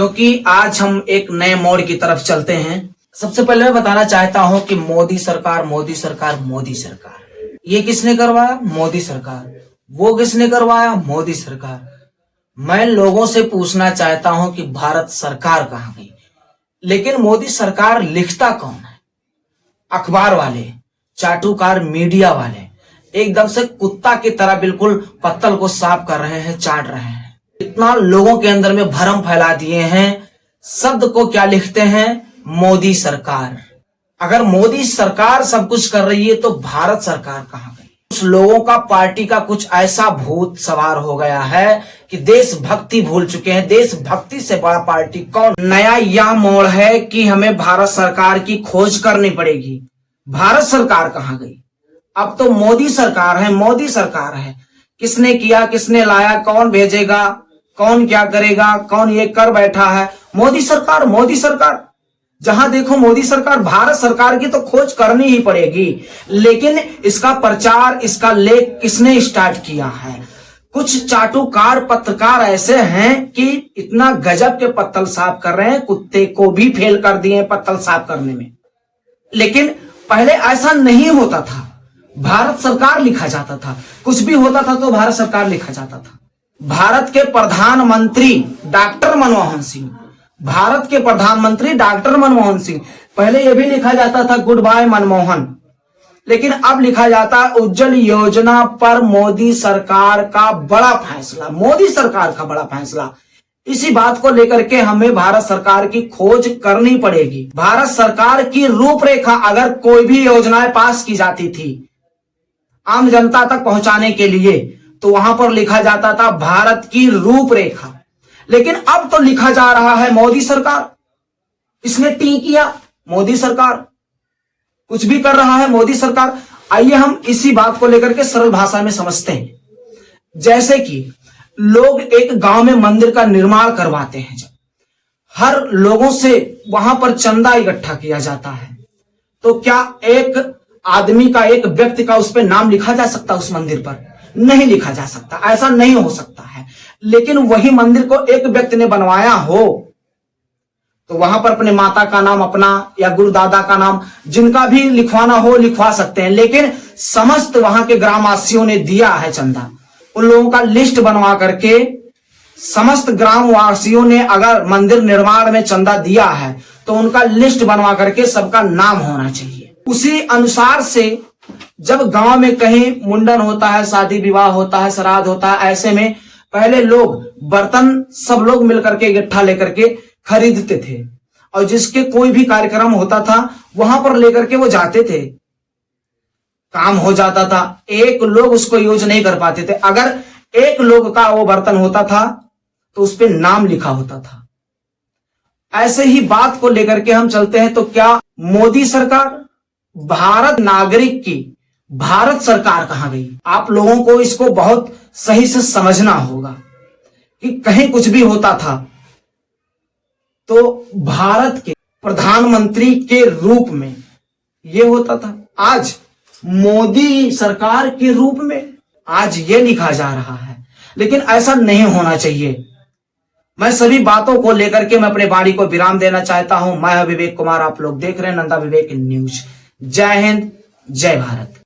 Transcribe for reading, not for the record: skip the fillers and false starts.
क्योंकि आज हम एक नए मोड़ की तरफ चलते हैं। सबसे पहले मैं बताना चाहता हूं कि मोदी सरकार मोदी सरकार मोदी सरकार, ये किसने करवाया? मोदी सरकार। वो किसने करवाया? मोदी सरकार। मैं लोगों से पूछना चाहता हूं कि भारत सरकार कहां गई? लेकिन मोदी सरकार लिखता कौन है? अखबार वाले, चाटुकार मीडिया वाले एकदम से कुत्ता की तरह बिल्कुल पत्तल को साफ कर रहे हैं, चाट रहे हैं। इतना लोगों के अंदर में भ्रम फैला दिए हैं। शब्द को क्या लिखते हैं? मोदी सरकार। अगर मोदी सरकार सब कुछ कर रही है तो भारत सरकार कहां गई? कुछ लोगों का, पार्टी का कुछ ऐसा भूत सवार हो गया है कि देशभक्ति भूल चुके हैं। देशभक्ति से बड़ा पार्टी कौन? नया यह मोड़ है कि हमें भारत सरकार की खोज करनी पड़ेगी। भारत सरकार कहां गई? अब तो मोदी सरकार है, मोदी सरकार है। किसने किया, किसने लाया, कौन भेजेगा, कौन क्या करेगा, कौन ये कर बैठा है? मोदी सरकार, मोदी सरकार। जहां देखो मोदी सरकार। भारत सरकार की तो खोज करनी ही पड़ेगी, लेकिन इसका प्रचार, इसका लेख किसने स्टार्ट किया है? कुछ चाटुकार पत्रकार ऐसे हैं कि इतना गजब के पत्तल साफ कर रहे हैं, कुत्ते को भी फेल कर दिए पत्तल साफ करने में। लेकिन पहले ऐसा नहीं होता था। भारत सरकार लिखा जाता था, कुछ भी होता था तो भारत सरकार लिखा जाता था। भारत के प्रधानमंत्री डॉक्टर मनमोहन सिंह, भारत के प्रधानमंत्री डॉक्टर मनमोहन सिंह, पहले यह भी लिखा जाता था गुड बाय मनमोहन, लेकिन अब लिखा जाता है उज्जवल योजना पर मोदी सरकार का बड़ा फैसला, मोदी सरकार का बड़ा फैसला। इसी बात को लेकर के हमें भारत सरकार की खोज करनी पड़ेगी। भारत सरकार की रूपरेखा, अगर कोई भी योजनाएं पास की जाती थी आम जनता तक पहुंचाने के लिए, तो वहां पर लिखा जाता था भारत की रूपरेखा। लेकिन अब तो लिखा जा रहा है मोदी सरकार। इसने टी किया, मोदी सरकार। कुछ भी कर रहा है मोदी सरकार। आइए हम इसी बात को लेकर के सरल भाषा में समझते हैं। जैसे कि लोग एक गांव में मंदिर का निर्माण करवाते हैं, जब हर लोगों से वहां पर चंदा इकट्ठा किया जाता है, तो क्या एक आदमी का, एक व्यक्ति का उस पर नाम लिखा जा सकता उस मंदिर पर? नहीं लिखा जा सकता, ऐसा नहीं हो सकता है। लेकिन वही मंदिर को एक व्यक्ति ने बनवाया हो तो वहां पर अपने माता का नाम, अपना या गुरुदादा का नाम, जिनका भी लिखवाना हो लिखवा सकते हैं। लेकिन समस्त वहां के ग्रामवासियों ने दिया है चंदा, उन लोगों का लिस्ट बनवा करके समस्त ग्रामवासियों ने अगर मंदिर निर्माण में चंदा दिया है तो उनका लिस्ट बनवा करके सबका नाम होना चाहिए। उसी अनुसार से जब गांव में कहीं मुंडन होता है, शादी विवाह होता है, श्राद्ध होता है, ऐसे में पहले लोग बर्तन सब लोग मिलकर के इकट्ठा लेकर के खरीदते थे, और जिसके कोई भी कार्यक्रम होता था वहां पर लेकर के वो जाते थे, काम हो जाता था। एक लोग उसको यूज नहीं कर पाते थे। अगर एक लोग का वो बर्तन होता था तो उस पर नाम लिखा होता था। ऐसे ही बात को लेकर के हम चलते हैं तो क्या मोदी सरकार, भारत नागरिक की भारत सरकार कहां गई? आप लोगों को इसको बहुत सही से समझना होगा कि कहीं कुछ भी होता था तो भारत के प्रधानमंत्री के रूप में यह होता था। आज मोदी सरकार के रूप में आज ये लिखा जा रहा है, लेकिन ऐसा नहीं होना चाहिए। मैं सभी बातों को लेकर के मैं अपने वाणी को विराम देना चाहता हूं। मैं विवेक कुमार, आप लोग देख रहे हैं नंदा विवेक न्यूज। जय हिंद, जय भारत।